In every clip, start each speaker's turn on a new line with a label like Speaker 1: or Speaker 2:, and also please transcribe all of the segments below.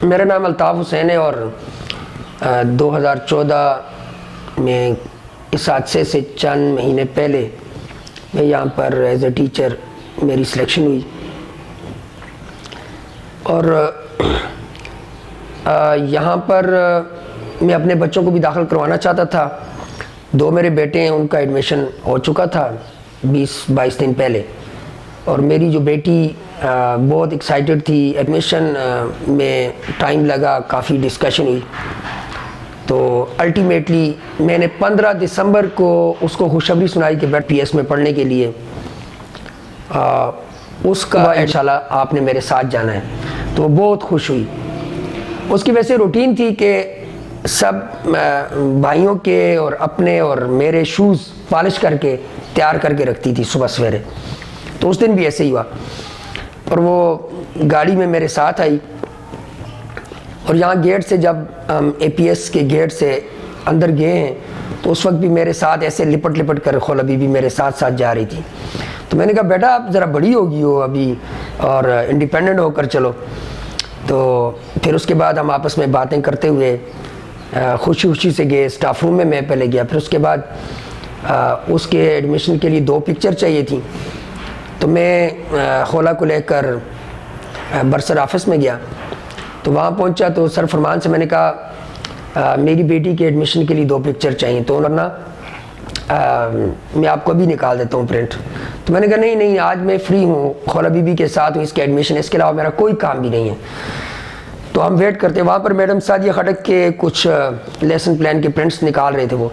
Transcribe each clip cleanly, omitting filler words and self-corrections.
Speaker 1: میرا نام الطاف حسین ہے اور 2014 میں اس حادثے سے چند مہینے پہلے میں یہاں پر ایز اے ٹیچر میری سلیکشن ہوئی اور یہاں پر میں اپنے بچوں کو بھی داخل کروانا چاہتا تھا. 2 میرے بیٹے ہیں، ان کا ایڈمیشن ہو چکا تھا 20-22 دن پہلے، اور میری جو بیٹی بہت ایکسائٹڈ تھی. ایڈمیشن میں ٹائم لگا، کافی ڈسکشن ہوئی، تو الٹیمیٹلی میں نے 15 دسمبر کو اس کو خوشخبری سنائی کہ بیٹ PS میں پڑھنے کے لیے اس کا انشاءاللہ آپ نے میرے ساتھ جانا ہے. تو وہ بہت خوش ہوئی. اس کی ویسے روٹین تھی کہ سب بھائیوں کے اور اپنے اور میرے شوز پالش کر کے تیار کر کے رکھتی تھی صبح سویرے. تو اس دن بھی ایسے ہی ہوا، اور وہ گاڑی میں میرے ساتھ آئی. اور یہاں گیٹ سے جب ہم APS کے گیٹ سے اندر گئے ہیں تو اس وقت بھی میرے ساتھ ایسے لپٹ لپٹ کر خولا بی بی میرے ساتھ ساتھ جا رہی تھی. تو میں نے کہا بیٹا آپ ذرا بڑی ہوگی ہو ابھی اور انڈیپینڈنٹ ہو کر چلو. تو پھر اس کے بعد ہم آپس میں باتیں کرتے ہوئے خوشی خوشی سے گئے. اسٹاف روم میں پہلے گیا، پھر اس کے بعد اس کے ایڈمیشن کے لیے 2 پکچر چاہیے تھی. تو میں خولا کو لے کر برسر آفس میں گیا. تو وہاں پہنچا تو سر فرمان سے میں نے کہا میری بیٹی کے ایڈمیشن کے لیے 2 پکچر چاہیے، تو ورنہ میں آپ کو ابھی نکال دیتا ہوں پرنٹ. تو میں نے کہا نہیں آج میں فری ہوں، خولا بی بی کے ساتھ ہوں، اس کے ایڈمیشن، اس کے علاوہ میرا کوئی کام بھی نہیں ہے. تو ہم ویٹ کرتے. وہاں پر میڈم سعدیہ خٹک کے کچھ لیسن پلان کے پرنٹس نکال رہے تھے وہ.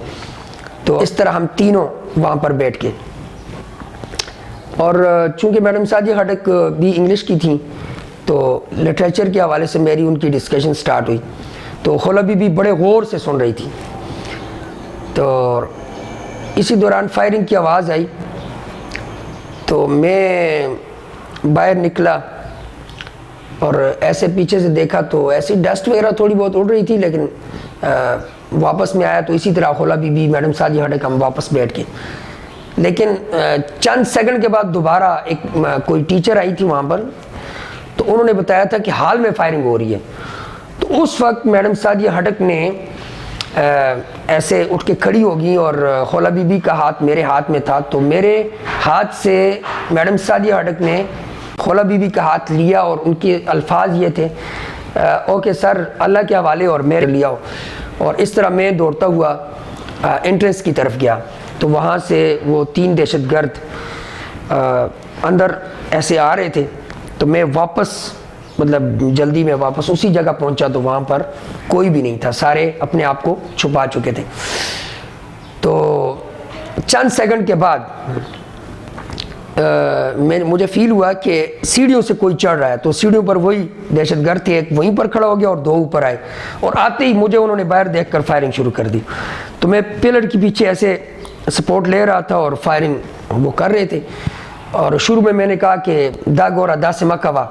Speaker 1: تو اس طرح ہم تینوں وہاں پر بیٹھ کے، اور چونکہ میڈم سعدیہ خٹک بھی انگلش کی تھیں تو لٹریچر کے حوالے سے میری ان کی ڈسکشن سٹارٹ ہوئی. تو خولا بی بی بڑے غور سے سن رہی تھی. تو اسی دوران فائرنگ کی آواز آئی. تو میں باہر نکلا اور ایسے پیچھے سے دیکھا تو ایسی ڈسٹ وغیرہ تھوڑی بہت اڑ رہی تھی، لیکن واپس میں آیا تو اسی طرح خولا be be madam Sadia Khattak ہم واپس بیٹھ کے. لیکن چند سیکنڈ کے بعد دوبارہ کوئی ٹیچر آئی تھی وہاں پر، تو انہوں نے بتایا تھا کہ حال میں فائرنگ ہو رہی ہے. تو اس وقت میڈم سعدیہ خٹک نے ایسے اٹھ کے کھڑی ہو گئی اور خولا بی بی کا ہاتھ میرے ہاتھ میں تھا. تو میرے ہاتھ سے میڈم سعدیہ خٹک نے خولا بی بی کا ہاتھ لیا اور ان کے الفاظ یہ تھے اوکے سر اللہ کے حوالے اور میرے لیا ہو. اور اس طرح میں دوڑتا ہوا انٹرنس کی طرف گیا. تو وہاں سے وہ 3 دہشت گرد اندر ایسے آ رہے تھے. تو میں واپس جلدی میں واپس اسی جگہ پہنچا تو وہاں پر کوئی بھی نہیں تھا، سارے اپنے آپ کو چھپا چکے تھے. تو چند سیکنڈ کے بعد مجھے فیل ہوا کہ سیڑھیوں سے کوئی چڑھ رہا ہے. تو سیڑھیوں پر وہی دہشت گرد تھے، ایک وہیں پر کھڑا ہو گیا اور 2 اوپر آئے، اور آتے ہی مجھے انہوں نے باہر دیکھ کر فائرنگ شروع کر دی. تو میں پلر کے پیچھے ایسے سپورٹ لے رہا تھا اور فائرنگ وہ کر رہے تھے. اور شروع میں نے کہا کہ دا گورا دا سے مکوا،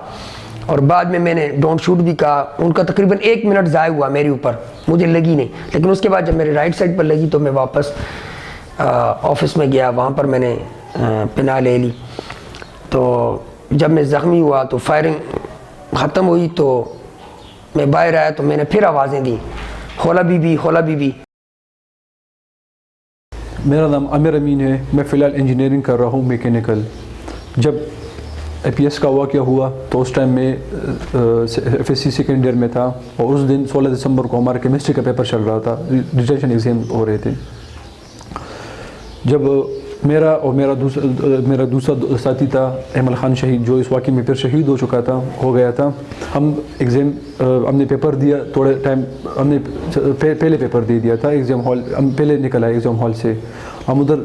Speaker 1: اور بعد میں نے ڈونٹ شوٹ بھی کہا. ان کا تقریباً 1 منٹ ضائع ہوا میرے اوپر، مجھے لگی نہیں. لیکن اس کے بعد جب میرے رائٹ سائڈ پر لگی تو میں واپس آفس میں گیا، وہاں پر میں نے پناہ لے لی. تو جب میں زخمی ہوا تو فائرنگ ختم ہوئی تو میں باہر آیا تو میں نے پھر آوازیں دی خولا be be Khawla be be.
Speaker 2: میرا نام عامر امین ہے، میں فی الحال انجینئرنگ کر رہا ہوں میکینیکل. جب APS کا واقعہ ہوا تو اس ٹائم میں FSC سیکنڈ ایئر میں تھا، اور اس دن 16 دسمبر کو ہمارا کیمسٹری کا پیپر چل رہا تھا، ریٹینشن ایگزام ہو رہے تھے. جب میرا اور میرا دوسرا ساتھی تھا احمد خان شہید، جو اس واقعے میں پھر شہید ہو گیا تھا. ہم نے پیپر دیا تھوڑے ٹائم، ہم نے پہلے پیپر دے دیا تھا ایگزام ہال، ہم پہلے نکل آئے ایگزام ہال سے. ہم ادھر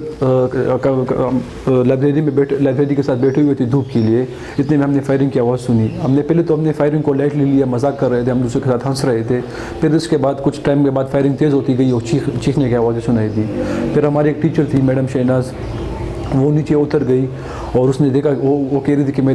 Speaker 2: لائبریری کے ساتھ بیٹھے ہوئے تھے دھوپ کے لیے. اتنے میں ہم نے فائرنگ کی آواز سنی. پہلے تو ہم نے فائرنگ کو لائٹلی لیا، مذاق کر رہے تھے، ہم دوسرے کے ساتھ ہنس رہے تھے. پھر اس کے بعد کچھ ٹائم کے بعد فائرنگ تیز ہوتی گئی اور چیخنے کی آوازیں سنائی دی. پھر ہماری ایک ٹیچر تھی میڈم شہناز، وہ نیچے اتر گئی اور اس نے دیکھا، وہ کہہ رہی تھی کہ میں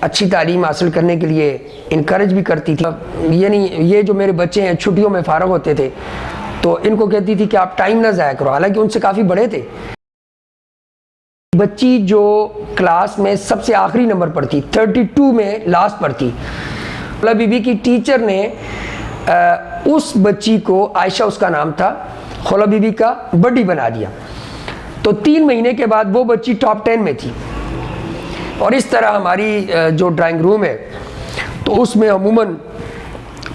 Speaker 1: اچھی تعلیم حاصل کرنے کے لیے انکریج بھی کرتی تھی. یعنی یہ جو میرے بچے ہیں چھٹیوں میں فارغ ہوتے تھے تو ان کو کہتی تھی کہ آپ ٹائم نہ ضائع کرو، حالانکہ ان سے کافی بڑے تھے. بچی جو کلاس میں سب سے آخری نمبر پر تھی، 32 میں لاسٹ پر تھی، خولا بی بی کی ٹیچر نے اس بچی کو، عائشہ اس کا نام تھا، خولا بی بی کا بڈی بنا دیا. تو 3 مہینے کے بعد وہ بچی ٹاپ 10 میں تھی. اور اس طرح ہماری جو ڈرائنگ روم ہے تو اس میں عموماً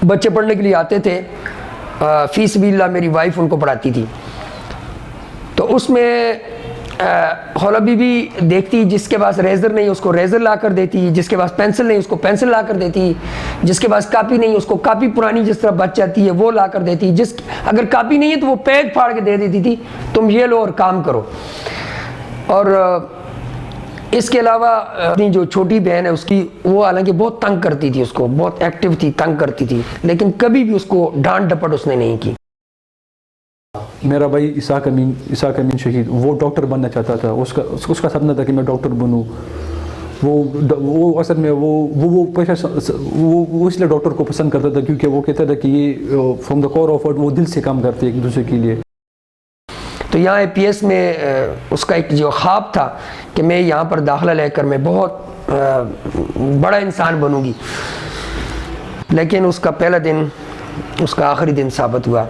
Speaker 1: بچے پڑھنے کے لیے آتے تھے. فی سبیل اللہ میری وائف ان کو پڑھاتی تھی. تو اس میں خولا بی بی دیکھتی جس کے پاس ریزر نہیں اس کو ریزر لا کر دیتی، جس کے پاس پینسل نہیں اس کو پینسل لا کر دیتی، جس کے پاس کاپی نہیں اس کو کاپی پرانی جس طرح بچ جاتی ہے وہ لا کر دیتی، اگر کاپی نہیں ہے تو وہ پیج پھاڑ کے دے دیتی تھی، تم یہ لو اور کام کرو. اور اس کے علاوہ اپنی جو چھوٹی بہن ہے اس کی، وہ حالانکہ بہت تنگ کرتی تھی، اس کو بہت ایکٹیو تھی، تنگ کرتی تھی، لیکن کبھی بھی اس کو ڈانٹ ڈپٹ اس نے نہیں کی.
Speaker 2: میرا بھائی اسحاق امین شہید، وہ ڈاکٹر بننا چاہتا تھا. اس کا سپنا تھا کہ میں ڈاکٹر بنوں. وہ اصل میں وہ پیشہ وہ اس لیے ڈاکٹر کو پسند کرتا تھا کیونکہ وہ کہتا تھا کہ یہ from the core of heart وہ دل سے کام کرتے ایک دوسرے کے لیے.
Speaker 1: تو یہاں اے پی ایس میں اس کا ایک جو خواب تھا کہ میں یہاں پر داخلہ لے کر میں بہت بڑا انسان بنوں گی، لیکن اس کا پہلا دن اس کا آخری دن ثابت ہوا.